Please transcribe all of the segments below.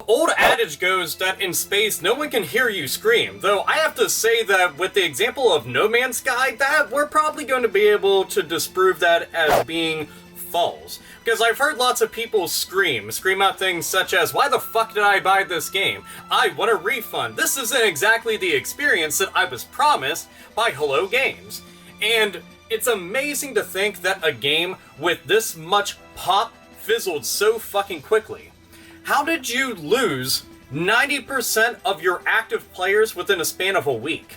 old adage goes that in space, no one can hear you scream. Though I have to say that with the example of No Man's Sky, that we're probably going to be able to disprove that as being false. Because I've heard lots of people scream out things such as, why the fuck did I buy this game? I want a refund. This isn't exactly the experience that I was promised by Hello Games. And it's amazing to think that a game with this much pop fizzled so fucking quickly. How did you lose 90% of your active players within a span of a week?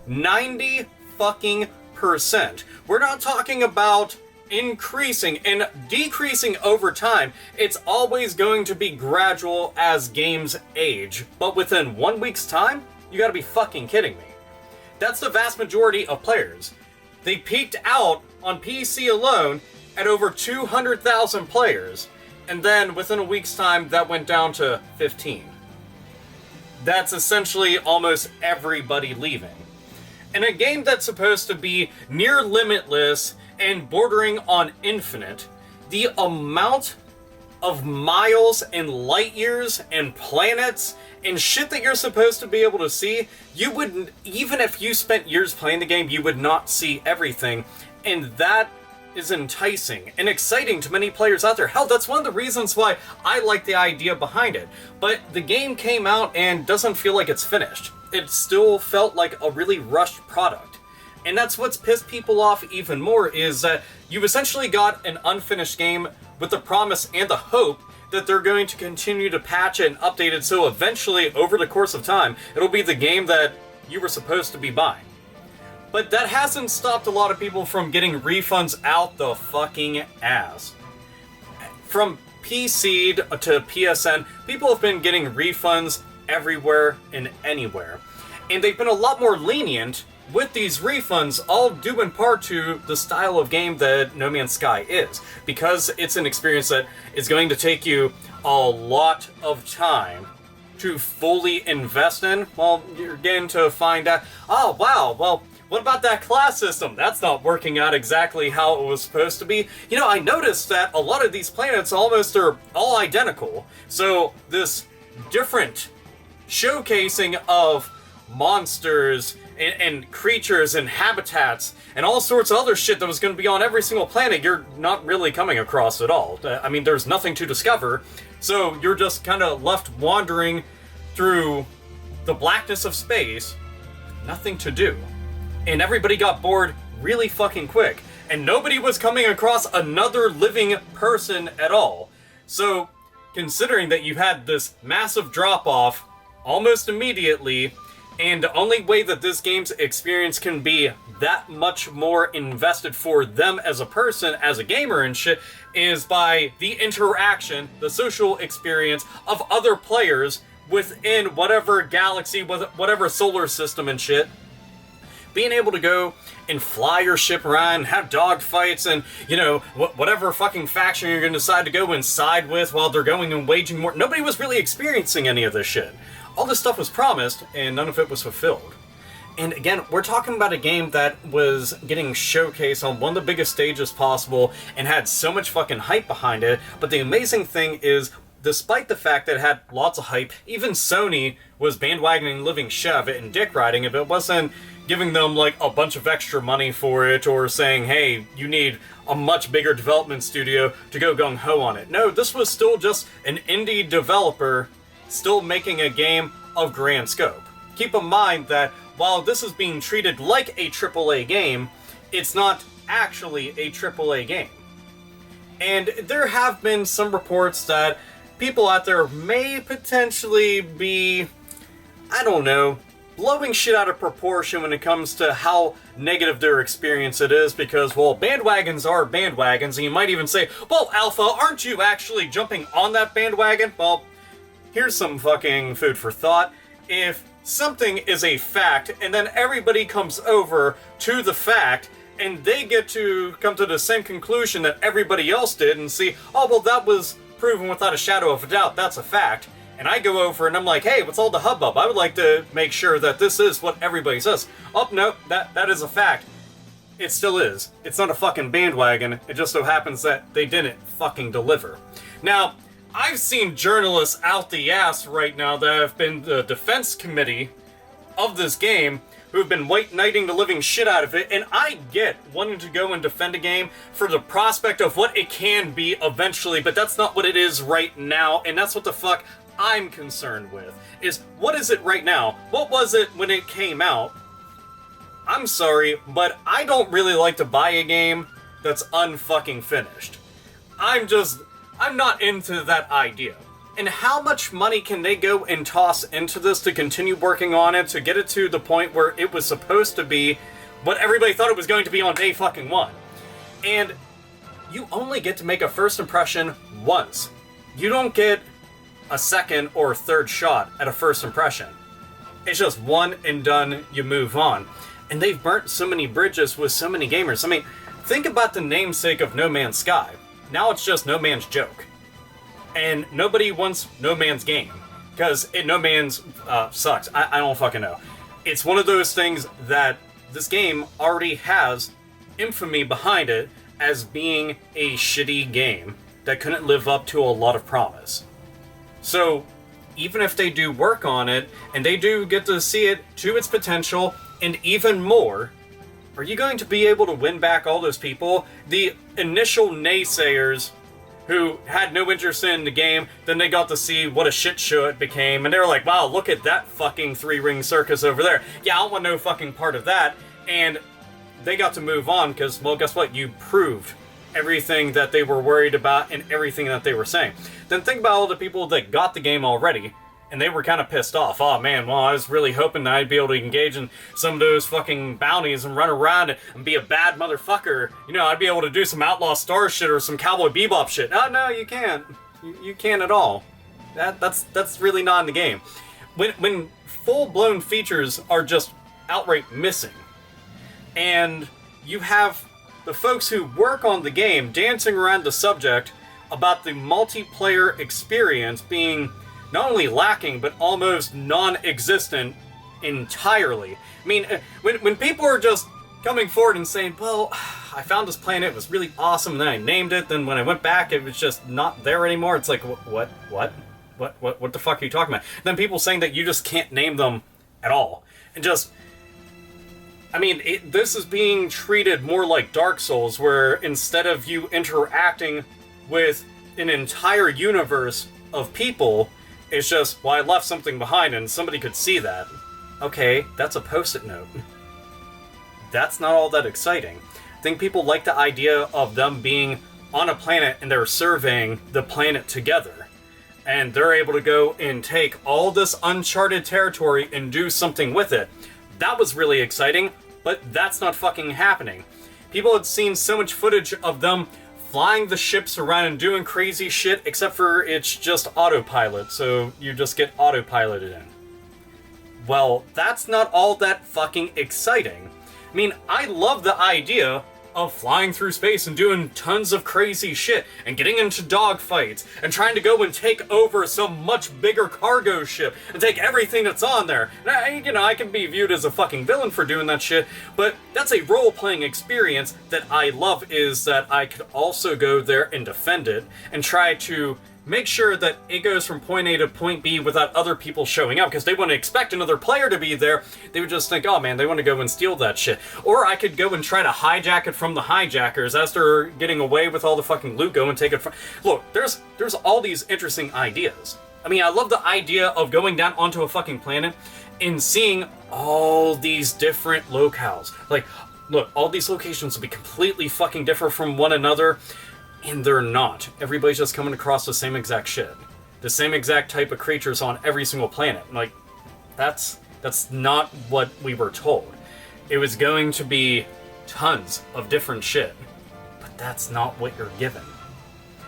90 fucking percent. We're not talking about increasing and decreasing over time. It's always going to be gradual as games age. But within 1 week's time? You gotta be fucking kidding me. That's the vast majority of players. They peaked out on PC alone at over 200,000 players. And then, within a week's time, that went down to 15. That's essentially almost everybody leaving. In a game that's supposed to be near limitless and bordering on infinite, the amount of miles and light years and planets and shit that you're supposed to be able to see, you wouldn't, even if you spent years playing the game, you would not see everything. And that is enticing and exciting to many players out there. Hell, that's one of the reasons why I like the idea behind it. But the game came out and doesn't feel like it's finished. It still felt like a really rushed product. And that's what's pissed people off even more, is that you've essentially got an unfinished game with the promise and the hope that they're going to continue to patch it and update it, so eventually, over the course of time, it'll be the game that you were supposed to be buying. But that hasn't stopped a lot of people from getting refunds out the fucking ass. From PC to PSN, people have been getting refunds everywhere and anywhere. And they've been a lot more lenient with these refunds, all due in part to the style of game that No Man's Sky is. Because it's an experience that is going to take you a lot of time to fully invest in. Well, you're getting to find out, oh wow, well, what about that class system? That's not working out exactly how it was supposed to be. You know, I noticed that a lot of these planets almost are all identical. So this different showcasing of monsters and creatures and habitats and all sorts of other shit that was going to be on every single planet, you're not really coming across at all. I mean, there's nothing to discover, so you're just kind of left wandering through the blackness of space, nothing to do. And everybody got bored really fucking quick, and nobody was coming across another living person at all. So, considering that you had this massive drop-off almost immediately, and the only way that this game's experience can be that much more invested for them as a person, as a gamer and shit, is by the interaction, the social experience of other players within whatever galaxy, whatever solar system and shit. Being able to go and fly your ship around, have dogfights, and, you know, whatever fucking faction you're going to decide to go inside with while they're going and waging war. Nobody was really experiencing any of this shit. All this stuff was promised, and none of it was fulfilled. And again, we're talking about a game that was getting showcased on one of the biggest stages possible and had so much fucking hype behind it. But the amazing thing is, despite the fact that it had lots of hype, even Sony was bandwagoning living shit of it and dick riding if it wasn't giving them like a bunch of extra money for it or saying, hey, you need a much bigger development studio to go gung-ho on it. No, this was still just an indie developer still making a game of grand scope. Keep in mind that while this is being treated like a AAA game, it's not actually a AAA game. And there have been some reports that people out there may potentially be, I don't know, blowing shit out of proportion when it comes to how negative their experience it is, because, well, bandwagons are bandwagons, and you might even say, well, Alpha, aren't you actually jumping on that bandwagon? Well, here's some fucking food for thought. If something is a fact, and then everybody comes over to the fact, and they get to come to the same conclusion that everybody else did, and see, oh, well, that was proven without a shadow of a doubt, that's a fact. And I go over and I'm like, hey, what's all the hubbub? I would like to make sure that this is what everybody says. Oh, no, that is a fact. It still is. It's not a fucking bandwagon. It just so happens that they didn't fucking deliver. Now, I've seen journalists out the ass right now that have been the defense committee of this game who have been white knighting the living shit out of it, and I get wanting to go and defend a game for the prospect of what it can be eventually, but that's not what it is right now, and that's what the fuck I'm concerned with, is what is it right now? What was it when it came out? I'm sorry, but I don't really like to buy a game that's unfucking finished. I'm not into that idea. And how much money can they go and toss into this to continue working on it, to get it to the point where it was supposed to be what everybody thought it was going to be on day fucking one? And you only get to make a first impression once. You don't get a second or third shot at a first impression. It's just one and done, you move on. And they've burnt so many bridges with so many gamers. I mean, think about the namesake of No Man's Sky. Now it's just No Man's Joke. And nobody wants No Man's game, because No Man's sucks. I don't fucking know. It's one of those things that this game already has infamy behind it as being a shitty game that couldn't live up to a lot of promise. So, even if they do work on it, and they do get to see it to its potential, and even more, are you going to be able to win back all those people? The initial naysayers who had no interest in the game, then they got to see what a shit show it became, and they were like, wow, look at that fucking three-ring circus over there. Yeah, I don't want no fucking part of that. And they got to move on, because, well, guess what? You proved everything that they were worried about and everything that they were saying. Then think about all the people that got the game already, and they were kind of pissed off. Oh man, well, I was really hoping that I'd be able to engage in some of those fucking bounties and run around and be a bad motherfucker. You know, I'd be able to do some Outlaw Star shit or some Cowboy Bebop shit. Oh no, you can't. You can't at all. That's really not in the game. When full-blown features are just outright missing, and you have the folks who work on the game dancing around the subject about the multiplayer experience being not only lacking, but almost non-existent entirely. I mean, when people are just coming forward and saying, well, I found this planet, it was really awesome, and then I named it, then when I went back, it was just not there anymore, it's like, what the fuck are you talking about? And then people saying that you just can't name them at all. And just, I mean, this is being treated more like Dark Souls, where instead of you interacting with an entire universe of people, it's just, well, I left something behind and somebody could see that. Okay, that's a post-it note. That's not all that exciting. I think people like the idea of them being on a planet and they're surveying the planet together. And they're able to go and take all this uncharted territory and do something with it. That was really exciting, but that's not fucking happening. People had seen so much footage of them flying the ships around and doing crazy shit, except for it's just autopilot, so you just get autopiloted in. Well, that's not all that fucking exciting. I mean, I love the idea of flying through space and doing tons of crazy shit, and getting into dogfights, and trying to go and take over some much bigger cargo ship, and take everything that's on there. And I can be viewed as a fucking villain for doing that shit, but that's a role-playing experience that I love, is that I could also go there and defend it, and try to make sure that it goes from point A to point B without other people showing up, because they wouldn't expect another player to be there. They would just think, oh man, they want to go and steal that shit. Or I could go and try to hijack it from the hijackers as they're getting away with all the fucking loot, go and take it from... Look, there's all these interesting ideas. I mean, I love the idea of going down onto a fucking planet and seeing all these different locales. Like, look, all these locations will be completely fucking different from one another. And they're not. Everybody's just coming across the same exact shit. The same exact type of creatures on every single planet. Like, that's not what we were told. It was going to be tons of different shit. But that's not what you're given.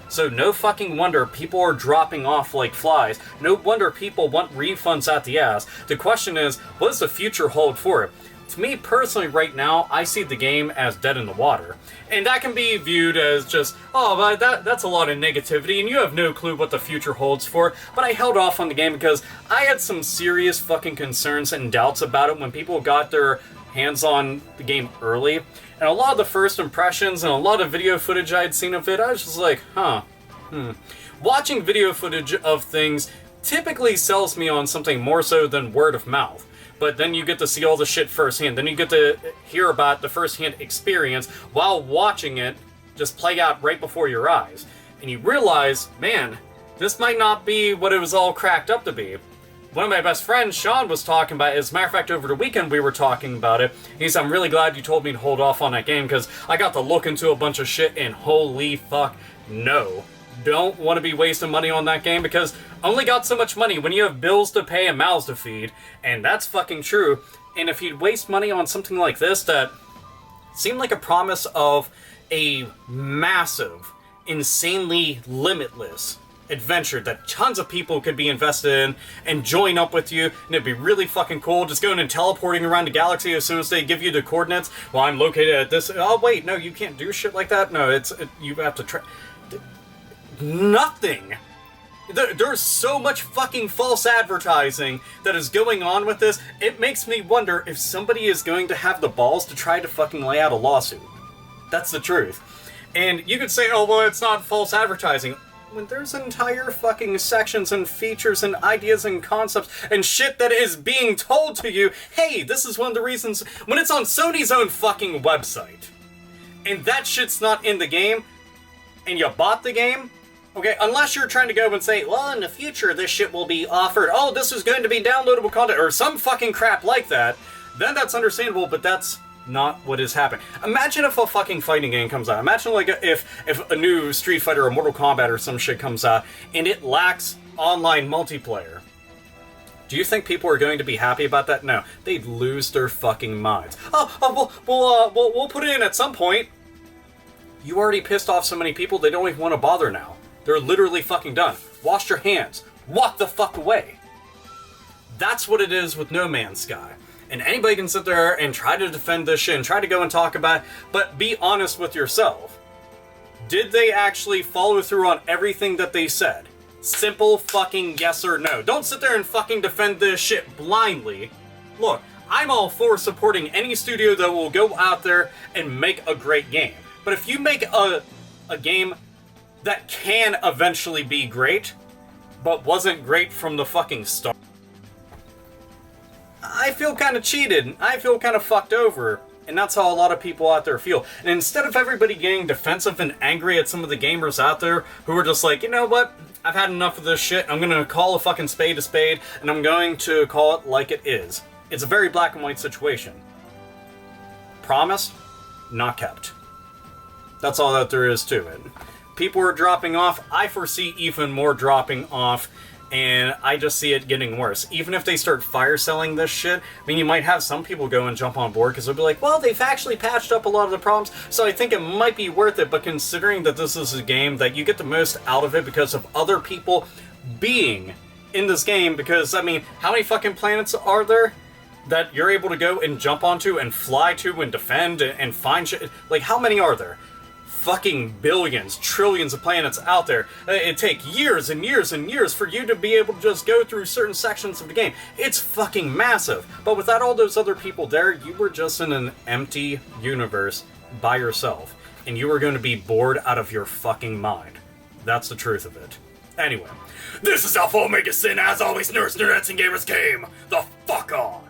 So no fucking wonder people are dropping off like flies. No wonder people want refunds at the ass. The question is, what does the future hold for it? To me personally right now, I see the game as dead in the water. And that can be viewed as just, oh, but that's a lot of negativity and you have no clue what the future holds for. But I held off on the game because I had some serious fucking concerns and doubts about it when people got their hands on the game early. And a lot of the first impressions and a lot of video footage I had seen of it, I was just like, huh, Watching video footage of things typically sells me on something more so than word of mouth. But then you get to see all the shit firsthand. Then you get to hear about the firsthand experience while watching it just play out right before your eyes. And you realize, man, this might not be what it was all cracked up to be. One of my best friends, Sean, was talking about it. As a matter of fact, over the weekend we were talking about it. He said, I'm really glad you told me to hold off on that game because I got to look into a bunch of shit and holy fuck, no. Don't want to be wasting money on that game because I only got so much money when you have bills to pay and mouths to feed, and that's fucking true. And if you'd waste money on something like this that seemed like a promise of a massive, insanely limitless adventure that tons of people could be invested in and join up with you, and it'd be really fucking cool just going and teleporting around the galaxy as soon as they give you the coordinates. Well, I'm located at this. Oh wait, no, you can't do shit like that. No, you have to try. Nothing. There's so much fucking false advertising that is going on with this. It makes me wonder if somebody is going to have the balls to try to fucking lay out a lawsuit. That's the truth. And you could say, oh, well, it's not false advertising. When there's entire fucking sections and features and ideas and concepts and shit that is being told to you, hey, this is one of the reasons, when it's on Sony's own fucking website, and that shit's not in the game, and you bought the game, okay, unless you're trying to go and say, well, in the future this shit will be offered, oh, this is going to be downloadable content, or some fucking crap like that, then that's understandable, but that's not what is happening. Imagine if a fucking fighting game comes out. Imagine like if a new Street Fighter or Mortal Kombat or some shit comes out, and it lacks online multiplayer. Do you think people are going to be happy about that? No. They'd lose their fucking minds. We'll put it in at some point. You already pissed off so many people, they don't even want to bother now. They're literally fucking done. Wash your hands. Walk the fuck away. That's what it is with No Man's Sky. And anybody can sit there and try to defend this shit and try to go and talk about it, but be honest with yourself. Did they actually follow through on everything that they said? Simple fucking yes or no. Don't sit there and fucking defend this shit blindly. Look, I'm all for supporting any studio that will go out there and make a great game. But if you make a game that can eventually be great, but wasn't great from the fucking start, I feel kind of cheated. I feel kind of fucked over. And that's how a lot of people out there feel. And instead of everybody getting defensive and angry at some of the gamers out there who are just like, you know what? I've had enough of this shit. I'm going to call a fucking spade, and I'm going to call it like it is. It's a very black and white situation. Promised, not kept. That's all that there is to it. People are dropping off. I foresee even more dropping off. And I just see it getting worse. Even if they start fire selling this shit, I mean, you might have some people go and jump on board because they'll be like, well, they've actually patched up a lot of the problems, so I think it might be worth it. But considering that this is a game that you get the most out of it because of other people being in this game, because, I mean, how many fucking planets are there that you're able to go and jump onto and fly to and defend and find shit? Like, how many are there? Fucking billions, trillions of planets out there. It'd take years and years and years for you to be able to just go through certain sections of the game. It's fucking massive. But without all those other people there, you were just in an empty universe by yourself. And you were going to be bored out of your fucking mind. That's the truth of it. Anyway, this is AlphaOmegaSin. As always, nerds, nerdettes, and gamers came the fuck on.